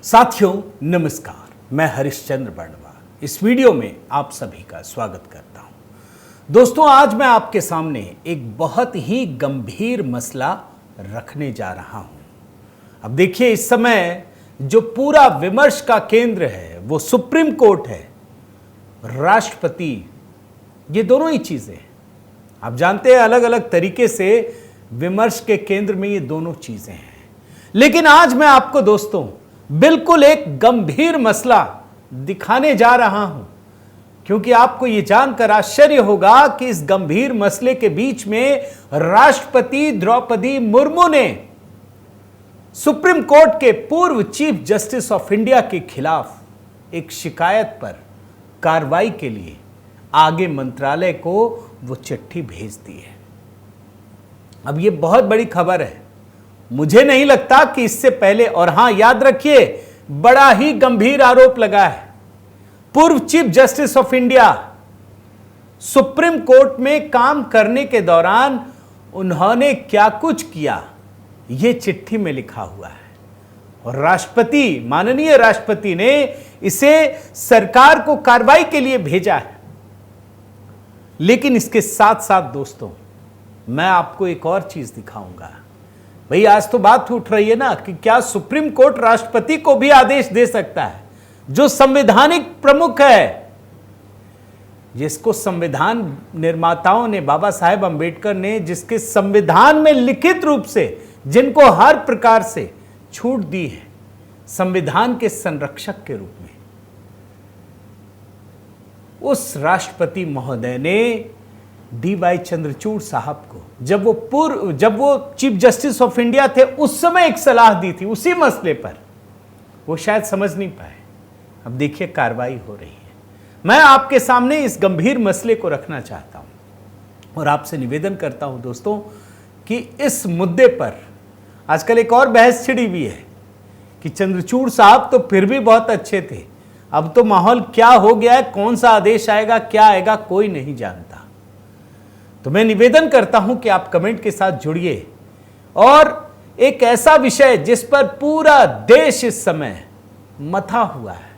साथियों नमस्कार, मैं हरिश्चंद्र बर्णवा इस वीडियो में आप सभी का स्वागत करता हूं। दोस्तों, आज मैं आपके सामने एक बहुत ही गंभीर मसला रखने जा रहा हूं। अब देखिए, इस समय जो पूरा विमर्श का केंद्र है वो सुप्रीम कोर्ट है, राष्ट्रपति, ये दोनों ही चीजें हैं। आप जानते हैं अलग अलग तरीके से विमर्श के केंद्र में ये दोनों चीजें हैं। लेकिन आज मैं आपको दोस्तों बिल्कुल एक गंभीर मसला दिखाने जा रहा हूं, क्योंकि आपको यह जानकर आश्चर्य होगा कि इस गंभीर मसले के बीच में राष्ट्रपति द्रौपदी मुर्मू ने सुप्रीम कोर्ट के पूर्व चीफ जस्टिस ऑफ इंडिया के खिलाफ एक शिकायत पर कार्रवाई के लिए आगे मंत्रालय को वो चिट्ठी भेज दी है। अब यह बहुत बड़ी खबर है। मुझे नहीं लगता कि इससे पहले, और हां याद रखिए, बड़ा ही गंभीर आरोप लगा है। पूर्व chief justice of India supreme court में काम करने के दौरान उन्होंने क्या कुछ किया, यह चिट्ठी में लिखा हुआ है और राष्ट्रपति, माननीय राष्ट्रपति ने इसे सरकार को कार्रवाई के लिए भेजा है। लेकिन इसके साथ साथ दोस्तों, मैं आपको एक और चीज दिखाऊंगा। भाई, आज तो बात उठ रही है ना कि क्या सुप्रीम कोर्ट राष्ट्रपति को भी आदेश दे सकता है, जो संवैधानिक प्रमुख है, जिसको संविधान निर्माताओं ने, बाबा साहेब अंबेडकर ने, जिसके संविधान में लिखित रूप से जिनको हर प्रकार से छूट दी है संविधान के संरक्षक के रूप में, उस राष्ट्रपति महोदय ने डी.वाई. चंद्रचूड़ साहब को, जब वो चीफ जस्टिस ऑफ इंडिया थे, उस समय एक सलाह दी थी उसी मसले पर। वो शायद समझ नहीं पाए। अब देखिए, कार्रवाई हो रही है। मैं आपके सामने इस गंभीर मसले को रखना चाहता हूं और आपसे निवेदन करता हूं दोस्तों कि इस मुद्दे पर आजकल एक और बहस छिड़ी हुई है कि चंद्रचूड़ साहब तो फिर भी बहुत अच्छे थे, अब तो माहौल क्या हो गया है, कौन सा आदेश आएगा, क्या आएगा, कोई नहीं जानता। तो मैं निवेदन करता हूं कि आप कमेंट के साथ जुड़िए और एक ऐसा विषय जिस पर पूरा देश इस समय मथा हुआ है,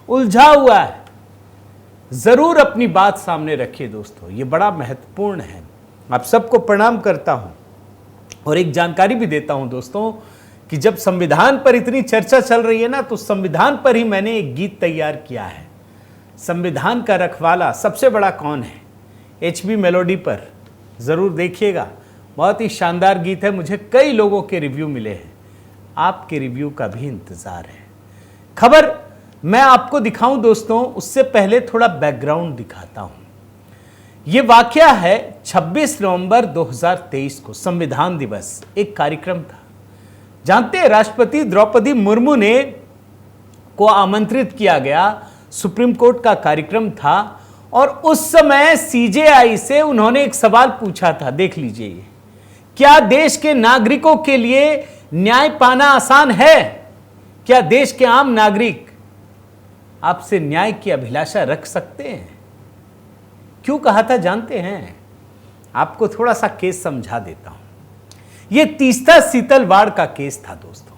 उलझा हुआ है, जरूर अपनी बात सामने रखिए दोस्तों। यह बड़ा महत्वपूर्ण है। आप सबको प्रणाम करता हूं और एक जानकारी भी देता हूं दोस्तों कि जब संविधान पर इतनी चर्चा चल रही है ना, तो संविधान पर ही मैंने एक गीत तैयार किया है। संविधान का रखवाला सबसे बड़ा कौन है, HB मेलोडी पर जरूर देखिएगा। बहुत ही शानदार गीत है। मुझे कई लोगों के रिव्यू मिले हैं, आपके रिव्यू का भी इंतजार है। खबर मैं आपको दिखाऊं दोस्तों, उससे पहले थोड़ा बैकग्राउंड दिखाता हूं। यह वाकया है 26 नवंबर 2023 को, संविधान दिवस, एक कार्यक्रम था। जानते हैं, राष्ट्रपति द्रौपदी मुर्मू ने को आमंत्रित किया गया, सुप्रीम कोर्ट का कार्यक्रम था और उस समय CJI से उन्होंने एक सवाल पूछा था। देख लीजिए, क्या देश के नागरिकों के लिए न्याय पाना आसान है? क्या देश के आम नागरिक आपसे न्याय की अभिलाषा रख सकते हैं? क्यों कहा था जानते हैं? आपको थोड़ा सा केस समझा देता हूं। यह तीस्ता सीतलवाड़ का केस था दोस्तों।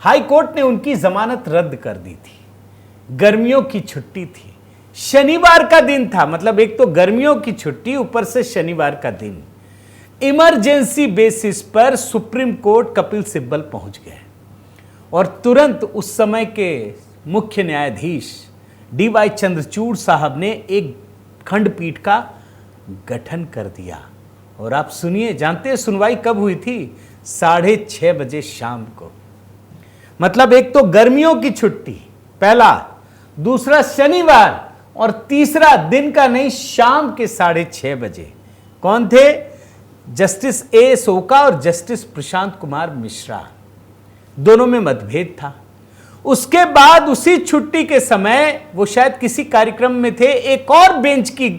हाई कोर्ट ने उनकी जमानत रद्द कर दी थी। गर्मियों की छुट्टी थी, शनिवार का दिन था, मतलब एक तो गर्मियों की छुट्टी, ऊपर से शनिवार का दिन। इमरजेंसी बेसिस पर सुप्रीम कोर्ट कपिल सिब्बल पहुंच गए और तुरंत उस समय के मुख्य न्यायाधीश डी.वाई. चंद्रचूड़ साहब ने एक खंडपीठ का गठन कर दिया। और आप सुनिए, जानते हैं सुनवाई कब हुई थी? 6:30 बजे शाम को। मतलब एक तो गर्मियों की छुट्टी, पहला, दूसरा शनिवार, और तीसरा दिन का नहीं, शाम के 6:30 बजे। कौन थे? Justice A. सोका और जस्टिस प्रशांत कुमार मिश्रा। दोनों में मतभेद था। उसके बाद उसी छुट्टी के समय वो शायद किसी कार्यक्रम में थे, एक और बेंच की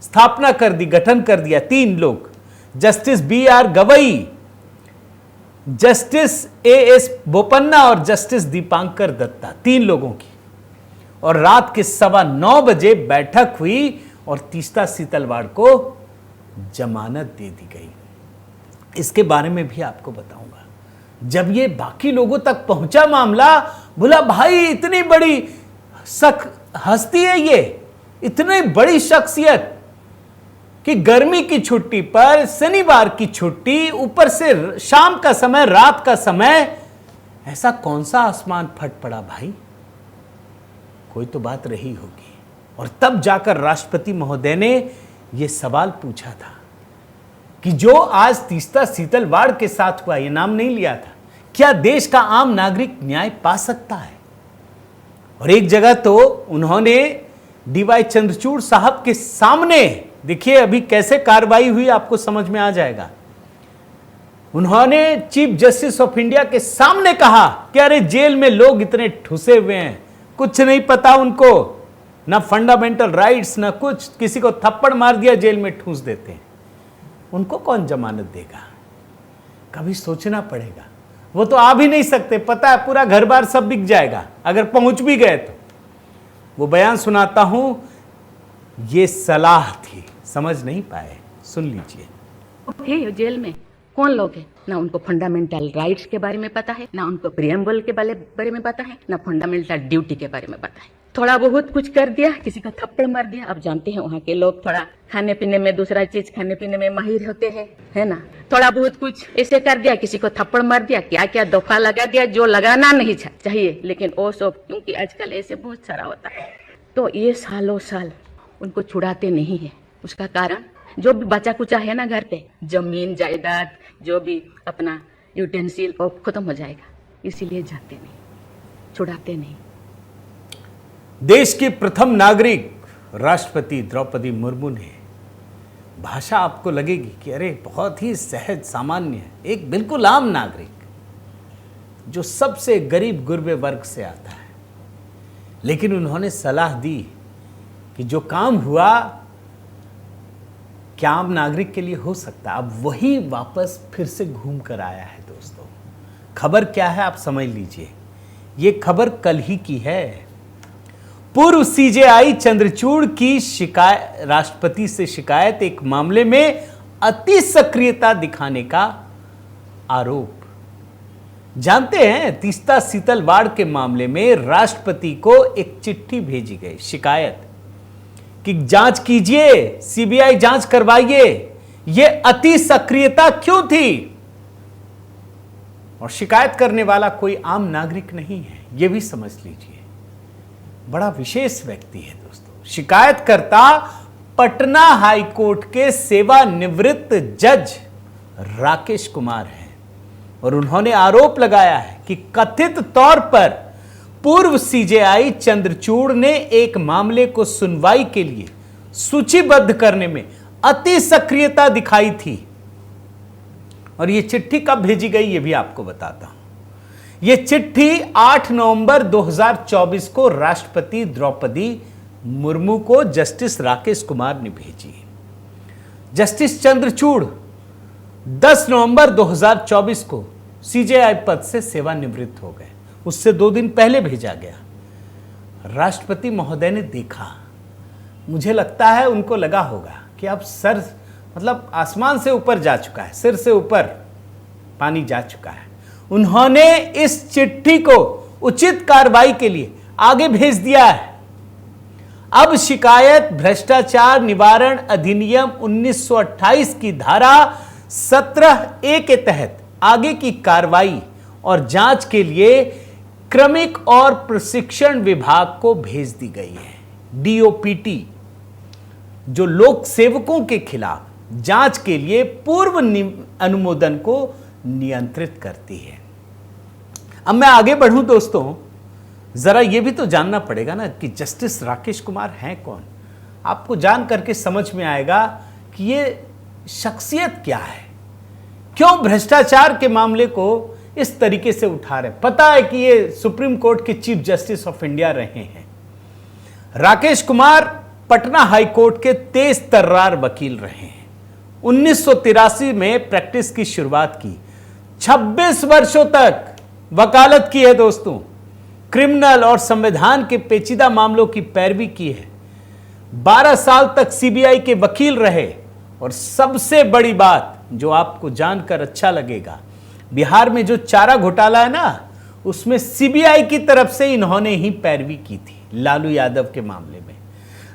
स्थापना कर दी, गठन कर दिया। 3 लोग, justice B.R. Gavai, justice A.S. Bopanna और जस्टिस दीपांकर दत्ता, 3 लोगों की। और रात के 9:15 बजे बैठक हुई और तीस्ता सीतलवाड़ को जमानत दे दी गई। इसके बारे में भी आपको बताऊंगा। जब ये बाकी लोगों तक पहुंचा मामला, बोला भाई इतनी बड़ी हस्ती है ये, इतनी बड़ी शख्सियत कि गर्मी की छुट्टी पर, शनिवार की छुट्टी, ऊपर से शाम का समय, रात का समय, ऐसा कौन सा आसमान फट पड़ा भाई? कोई तो बात रही होगी। और तब जाकर राष्ट्रपति महोदय ने यह सवाल पूछा था कि जो आज तीस्ता सीतलवाड़ के साथ हुआ, यह नाम नहीं लिया था, क्या देश का आम नागरिक न्याय पा सकता है? और एक जगह तो उन्होंने डीवाई चंद्रचूड़ साहब के सामने, देखिए अभी कैसे कार्रवाई हुई आपको समझ में आ जाएगा, उन्होंने चीफ जस्टिस ऑफ इंडिया के सामने कहा कि अरे जेल में लोग इतने ठुसे हुए हैं, कुछ नहीं पता उनको, ना फंडामेंटल राइट्स ना कुछ, किसी को थप्पड़ मार दिया जेल में ठूस देते हैं, उनको कौन जमानत देगा? कभी सोचना पड़ेगा। वो तो आ भी नहीं सकते, पता है पूरा घर बार सब बिक जाएगा अगर पहुंच भी गए तो। वो बयान सुनाता हूं, ये सलाह थी, समझ नहीं पाए, सुन लीजिए। थे जेल में कौन लोग हैं? ना उनको फंडामेंटल राइट्स के बारे में पता है, ना उनको प्रियम्बल के बारे में पता है, ना फंडामेंटल ड्यूटी के बारे में पता है। थोड़ा बहुत कुछ कर दिया, किसी का थप्पड़ मार दिया। अब जानते हैं वहाँ के लोग थोड़ा खाने पीने में, दूसरा चीज खाने पीने में माहिर होते हैं, है ना। थोड़ा बहुत कुछ ऐसे कर दिया, किसी को थप्पड़ मार दिया, क्या क्या दफा लगा दिया जो लगाना नहीं चाहिए, लेकिन वो सब क्योंकि आजकल ऐसे बहुत सारा होता है, तो ये सालों साल उनको छुड़ाते नहीं है। उसका कारण जो भी बचा कुचा है ना घर पे, जमीन जायदाद, जो भी अपना यूटेंसिल, वो खत्म हो जाएगा, इसीलिए जाते नहीं, छुड़ाते नहीं। देश की प्रथम नागरिक राष्ट्रपति द्रौपदी मुर्मू ने, भाषा आपको लगेगी कि अरे बहुत ही सहज सामान्य है, एक बिल्कुल आम नागरिक जो सबसे गरीब गुरबे वर्ग से आता है, लेकिन उन्होंने सलाह दी कि जो काम हुआ क्या आम नागरिक के लिए हो सकता है। अब वही वापस फिर से घूम कर आया है दोस्तों। खबर क्या है आप समझ लीजिए, ये खबर कल ही की है। पूर्व सीजेआई चंद्रचूड़ की शिकायत, राष्ट्रपति से शिकायत, एक मामले में अति सक्रियता दिखाने का आरोप। जानते हैं तीस्ता सीतलवाड़ के मामले में राष्ट्रपति को एक चिट्ठी भेजी गई, शिकायत कि जांच कीजिए, सीबीआई जांच करवाइए, यह अति सक्रियता क्यों थी। और शिकायत करने वाला कोई आम नागरिक नहीं है, यह भी समझ लीजिए, बड़ा विशेष व्यक्ति है दोस्तों। शिकायतकर्ता पटना हाईकोर्ट के सेवानिवृत्त जज राकेश कुमार हैं और उन्होंने आरोप लगाया है कि कथित तौर पर पूर्व सीजेआई चंद्रचूड़ ने एक मामले को सुनवाई के लिए सूचीबद्ध करने में अति सक्रियता दिखाई थी। और यह चिट्ठी कब भेजी गई यह भी आपको बताता हूं। यह चिट्ठी 8 नवंबर 2024 को राष्ट्रपति द्रौपदी मुर्मू को जस्टिस राकेश कुमार ने भेजी। जस्टिस चंद्रचूड़ 10 नवंबर 2024 को सीजेआई पद से सेवानिवृत्त हो गए, उससे 2 दिन पहले भेजा गया। राष्ट्रपति महोदय ने देखा, मुझे लगता है उनको लगा होगा कि अब सर मतलब आसमान से ऊपर जा चुका है, सिर से ऊपर पानी जा चुका है। उन्होंने इस चिट्ठी को उचित कार्रवाई के लिए आगे भेज दिया है। अब शिकायत भ्रष्टाचार निवारण अधिनियम 1928 की धारा 17A के तहत आगे की कार्रवाई और जांच के लिए क्रमिक और प्रशिक्षण विभाग को भेज दी गई है। डीओपीटी जो लोक सेवकों के खिलाफ जांच के लिए पूर्व अनुमोदन को नियंत्रित करती है। अब मैं आगे बढ़ूं दोस्तों, जरा यह भी तो जानना पड़ेगा ना कि जस्टिस राकेश कुमार हैं कौन। आपको जान करके समझ में आएगा कि ये शख्सियत क्या है, क्यों भ्रष्टाचार के मामले को इस तरीके से उठा रहे। पता है कि ये सुप्रीम कोर्ट के चीफ जस्टिस ऑफ इंडिया रहे हैं। राकेश कुमार पटना हाई कोर्ट के तेज तर्रार वकील रहे हैं। 1983 में प्रैक्टिस की शुरुआत की, 26 वर्षों तक वकालत की है दोस्तों। क्रिमिनल और संविधान के पेचीदा मामलों की पैरवी की है। 12 साल तक सीबीआई के वकील रहे और सबसे बड़ी बात जो आपको जानकर अच्छा लगेगा, बिहार में जो चारा घोटाला है ना, उसमें सीबीआई की तरफ से इन्होंने ही पैरवी की थी लालू यादव के मामले में।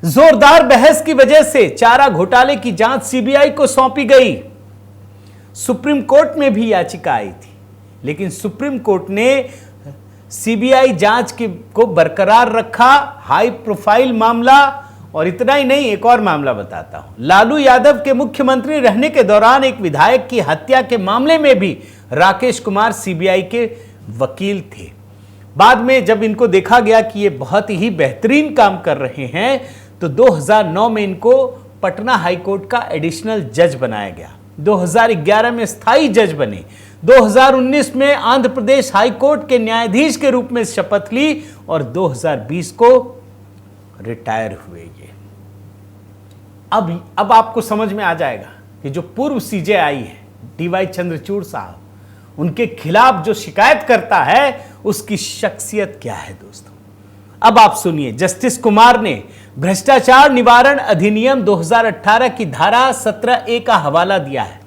जोरदार बहस की वजह से चारा घोटाले की जांच सीबीआई को सौंपी गई। सुप्रीम कोर्ट में भी याचिका आई थी, लेकिन सुप्रीम कोर्ट ने सीबीआई जांच को बरकरार रखा। हाई प्रोफाइल मामला, और इतना ही नहीं, एक और मामला बताता हूं। लालू यादव के मुख्यमंत्री रहने के दौरान एक विधायक की हत्या के मामले में भी राकेश कुमार सीबीआई के वकील थे। बाद में जब इनको देखा गया कि ये बहुत ही बेहतरीन काम कर रहे हैं, तो 2009 में इनको पटना हाईकोर्ट का एडिशनल जज बनाया गया। 2011 में स्थायी जज बने। 2019 में आंध्र प्रदेश हाईकोर्ट के न्यायाधीश के रूप में शपथ ली और 2020 को रिटायर हुए ये। अब आपको समझ में आ जाएगा कि जो पूर्व सीजेआई है डीवाई चंद्रचूड़ साहब, उनके खिलाफ जो शिकायत करता है उसकी शख्सियत क्या है दोस्तों। अब आप सुनिए, जस्टिस कुमार ने भ्रष्टाचार निवारण अधिनियम 2018 की धारा 17A का हवाला दिया है,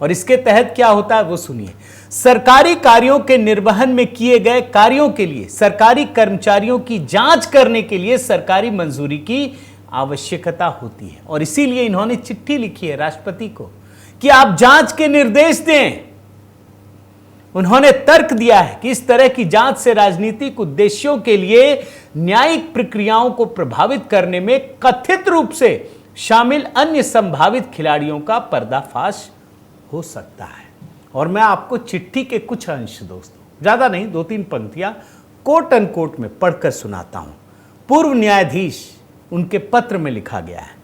और इसके तहत क्या होता है वो सुनिए। सरकारी कार्यों के निर्वहन में किए गए कार्यों के लिए सरकारी कर्मचारियों की जांच करने के लिए सरकारी मंजूरी की आवश्यकता होती है, और इसीलिए इन्होंने चिट्ठी लिखी है राष्ट्रपति को कि आप जांच के निर्देश दें। उन्होंने तर्क दिया है कि इस तरह की जांच से राजनीतिक उद्देश्यों के लिए न्यायिक प्रक्रियाओं को प्रभावित करने में कथित रूप से शामिल अन्य संभावित खिलाड़ियों का पर्दाफाश हो सकता है। और मैं आपको चिट्ठी के कुछ अंश दोस्तों, ज्यादा नहीं, 2-3 पंक्तियां कोट अनकोट में पढ़कर सुनाता हूं। पूर्व न्यायाधीश, उनके पत्र में लिखा गया है,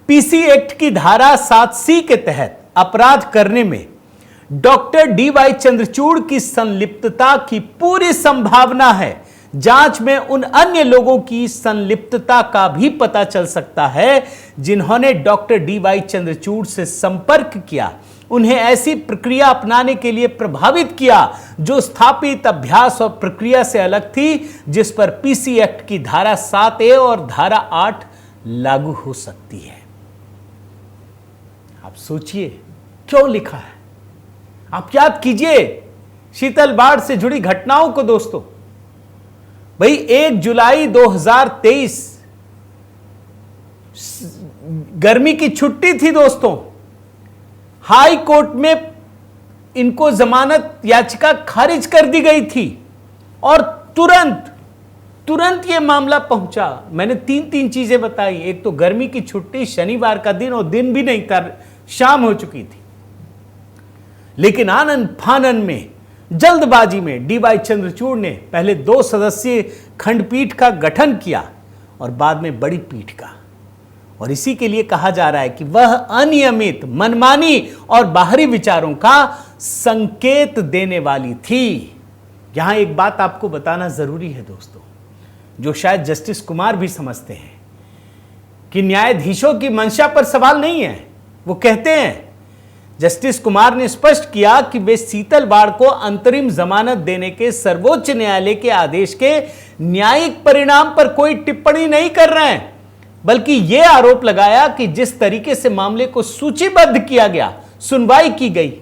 पीसी एक्ट की धारा 7C के तहत अपराध करने में डॉक्टर डीवाई चंद्रचूड़ की संलिप्तता की पूरी संभावना है। जांच में उन अन्य लोगों की संलिप्तता का भी पता चल सकता है जिन्होंने डॉक्टर डीवाई चंद्रचूड़ से संपर्क किया, उन्हें ऐसी प्रक्रिया अपनाने के लिए प्रभावित किया जो स्थापित अभ्यास और प्रक्रिया से अलग थी, जिस पर पीसी एक्ट की धारा 7A और धारा 8 लागू हो सकती है। आप सोचिए क्यों लिखा है। आप याद कीजिए शीतल बाढ़ से जुड़ी घटनाओं को दोस्तों। भाई 1 जुलाई 2023 गर्मी की छुट्टी थी दोस्तों। हाई कोर्ट में इनको जमानत याचिका खारिज कर दी गई थी, और तुरंत यह मामला पहुंचा। मैंने 3 चीजें बताई। एक तो गर्मी की छुट्टी, शनिवार का दिन, और दिन भी नहीं था, शाम हो चुकी थी। लेकिन आनन फानन में, जल्दबाजी में डीवाई चंद्रचूड़ ने पहले 2 सदस्यीय खंडपीठ का गठन किया और बाद में बड़ी पीठ का। और इसी के लिए कहा जा रहा है कि वह अनियमित, मनमानी और बाहरी विचारों का संकेत देने वाली थी। यहां एक बात आपको बताना जरूरी है दोस्तों, जो शायद जस्टिस कुमार भी समझते हैं कि न्यायाधीशों की मंशा पर सवाल नहीं है। वो कहते हैं, जस्टिस कुमार ने स्पष्ट किया कि वे शीतल बाढ़ को अंतरिम जमानत देने के सर्वोच्च न्यायालय के आदेश के न्यायिक परिणाम पर कोई टिप्पणी नहीं कर रहे हैं, बल्कि यह आरोप लगाया कि जिस तरीके से मामले को सूचीबद्ध किया गया, सुनवाई की गई,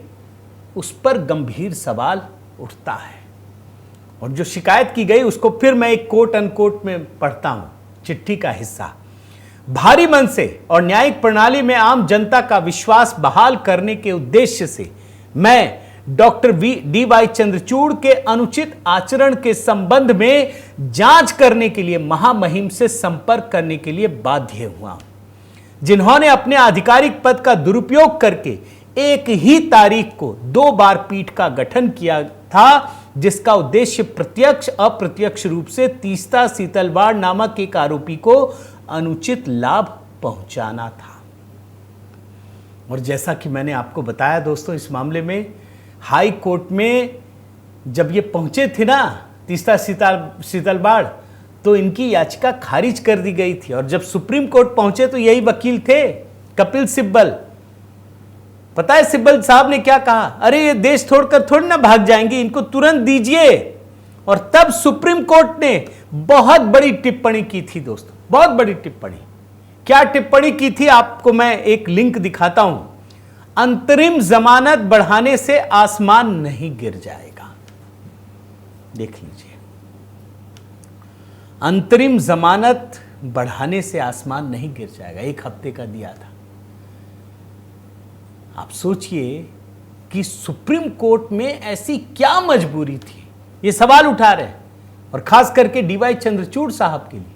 उस पर गंभीर सवाल उठता है। और जो शिकायत की गई उसको फिर मैं एक कोट अनकोट में पढ़ता हूं, चिट्ठी का हिस्सा। भारी मन से और न्यायिक प्रणाली में आम जनता का विश्वास बहाल करने के उद्देश्य से मैं डॉक्टर डीवाई चंद्रचूड़ के अनुचित आचरण के संबंध में जांच करने के लिए महामहिम से संपर्क करने के लिए बाध्य हुआ, जिन्होंने अपने आधिकारिक पद का दुरुपयोग करके एक ही तारीख को 2 बार पीठ का गठन किया था, जिसका उद्देश्य प्रत्यक्ष अप्रत्यक्ष रूप से तीस्ता शीतलबाड़ नामक एक आरोपी को अनुचित लाभ पहुंचाना था। और जैसा कि मैंने आपको बताया दोस्तों, इस मामले में हाई कोर्ट में जब ये पहुंचे थे ना तीस्ता शीतलबाड़, तो इनकी याचिका खारिज कर दी गई थी। और जब सुप्रीम कोर्ट पहुंचे तो यही वकील थे, कपिल सिब्बल। पता है सिब्बल साहब ने क्या कहा? अरे ये देश छोड़कर थोड़ी ना भाग जाएंगे, इनको तुरंत दीजिए। और तब सुप्रीम कोर्ट ने बहुत बड़ी टिप्पणी की थी दोस्तों, बहुत बड़ी टिप्पणी। क्या टिप्पणी की थी? आपको मैं एक लिंक दिखाता हूं। अंतरिम जमानत बढ़ाने से आसमान नहीं गिर जाएगा। देख लीजिए, अंतरिम जमानत बढ़ाने से आसमान नहीं गिर जाएगा। 1 हफ्ते का दिया था। आप सोचिए कि सुप्रीम कोर्ट में ऐसी क्या मजबूरी थी, ये सवाल उठा रहे हैं, और खास करके डीवाई चंद्रचूड़ साहब के लिए,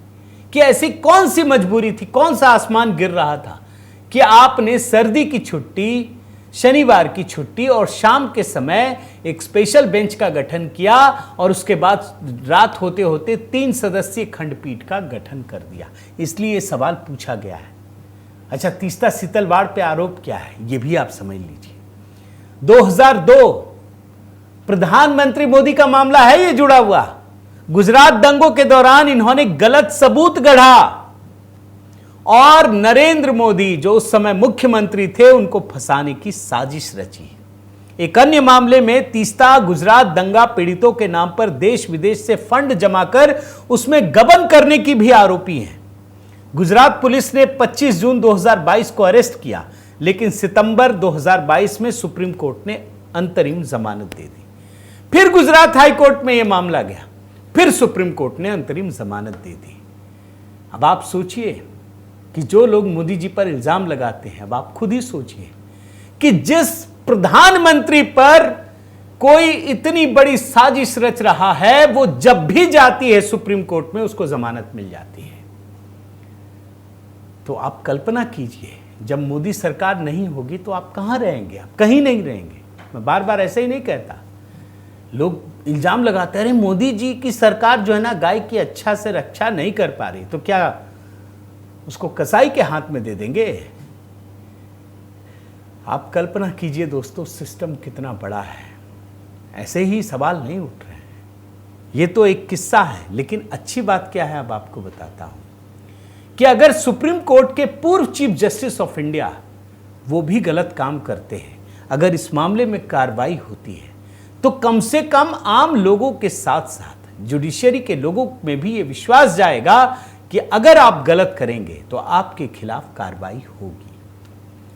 कि ऐसी कौन सी मजबूरी थी, कौन सा आसमान गिर रहा था कि आपने सर्दी की छुट्टी, शनिवार की छुट्टी और शाम के समय एक स्पेशल बेंच का गठन किया और उसके बाद रात होते होते 3 सदस्यीय खंडपीठ का गठन कर दिया। इसलिए सवाल पूछा गया है। अच्छा, तीस्ता सीतलवाड़ पे आरोप क्या है, यह भी आप समझ लीजिए। 2002 प्रधानमंत्री मोदी का मामला है ये जुड़ा हुआ। गुजरात दंगों के दौरान इन्होंने गलत सबूत गढ़ा और नरेंद्र मोदी जो उस समय मुख्यमंत्री थे उनको फंसाने की साजिश रची। एक अन्य मामले में तीस्ता गुजरात दंगा पीड़ितों के नाम पर देश विदेश से फंड जमा कर उसमें गबन करने की भी आरोपी हैं। गुजरात पुलिस ने 25 जून 2022 को अरेस्ट किया, लेकिन सितंबर 2022 में सुप्रीम कोर्ट ने अंतरिम जमानत दे दी। फिर गुजरात हाई कोर्ट में यह मामला गया, फिर सुप्रीम कोर्ट ने अंतरिम जमानत दे दी। अब आप सोचिए कि जो लोग मोदी जी पर इल्जाम लगाते हैं, अब आप खुद ही सोचिए कि जिस प्रधानमंत्री पर कोई इतनी बड़ी साजिश रच रहा है, वो जब भी जाती है सुप्रीम कोर्ट में उसको जमानत मिल जाती है। तो आप कल्पना कीजिए, जब मोदी सरकार नहीं होगी तो आप कहां रहेंगे? आप कहीं नहीं रहेंगे। मैं बार बार ऐसे ही नहीं कहता। लोग इल्जाम लगाते हैं, अरे मोदी जी की सरकार जो है ना, गाय की अच्छा से रक्षा नहीं कर पा रही, तो क्या उसको कसाई के हाथ में दे देंगे? आप कल्पना कीजिए दोस्तों, सिस्टम कितना बड़ा है। ऐसे ही सवाल नहीं उठ रहे हैं। ये तो एक किस्सा है, लेकिन अच्छी बात क्या है अब आपको बताता हूं कि अगर सुप्रीम कोर्ट के पूर्व चीफ जस्टिस ऑफ इंडिया वो भी गलत काम करते हैं, अगर इस मामले में कार्रवाई होती है, तो कम से कम आम लोगों के साथ साथ जुडिशरी के लोगों में भी ये विश्वास जाएगा कि अगर आप गलत करेंगे तो आपके खिलाफ कार्रवाई होगी।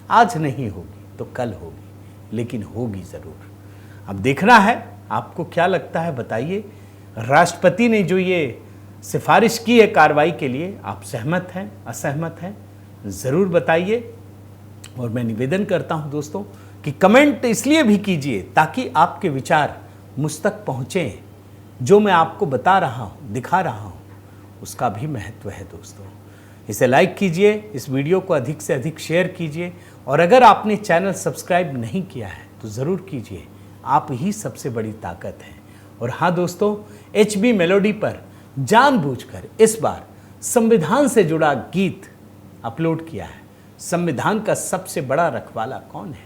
आज नहीं होगी तो कल होगी, लेकिन होगी जरूर। अब देखना है आपको क्या लगता है, बताइए। राष्ट्रपति ने जो ये सिफारिश की है कार्रवाई के लिए, आप सहमत हैं, असहमत हैं? जरूर बताइए। और मैं निवेदन करता हूं दोस्तों कि कमेंट इसलिए भी कीजिए ताकि आपके विचार मुझ तक पहुंचे। जो मैं आपको बता रहा हूं, दिखा रहा हूं, उसका भी महत्व है दोस्तों। इसे लाइक कीजिए, इस वीडियो को अधिक से अधिक शेयर कीजिए, और अगर आपने चैनल सब्सक्राइब नहीं किया है तो ज़रूर कीजिए। आप ही सबसे बड़ी ताकत हैं। और हाँ दोस्तों, HB मेलोडी पर जानबूझकर इस बार संविधान से जुड़ा गीत अपलोड किया है। संविधान का सबसे बड़ा रखवाला कौन है,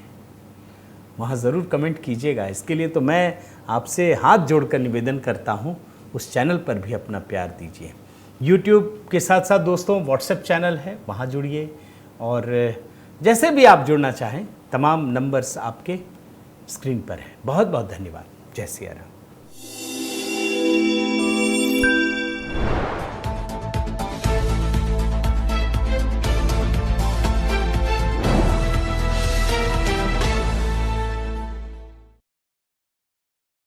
वहाँ ज़रूर कमेंट कीजिएगा। इसके लिए तो मैं आपसे हाथ जोड़कर निवेदन करता हूँ, उस चैनल पर भी अपना प्यार दीजिए। YouTube के साथ साथ दोस्तों WhatsApp चैनल है, वहाँ जुड़िए, और जैसे भी आप जुड़ना चाहें तमाम नंबर्स आपके स्क्रीन पर हैं। बहुत बहुत धन्यवाद। जय सिया राम।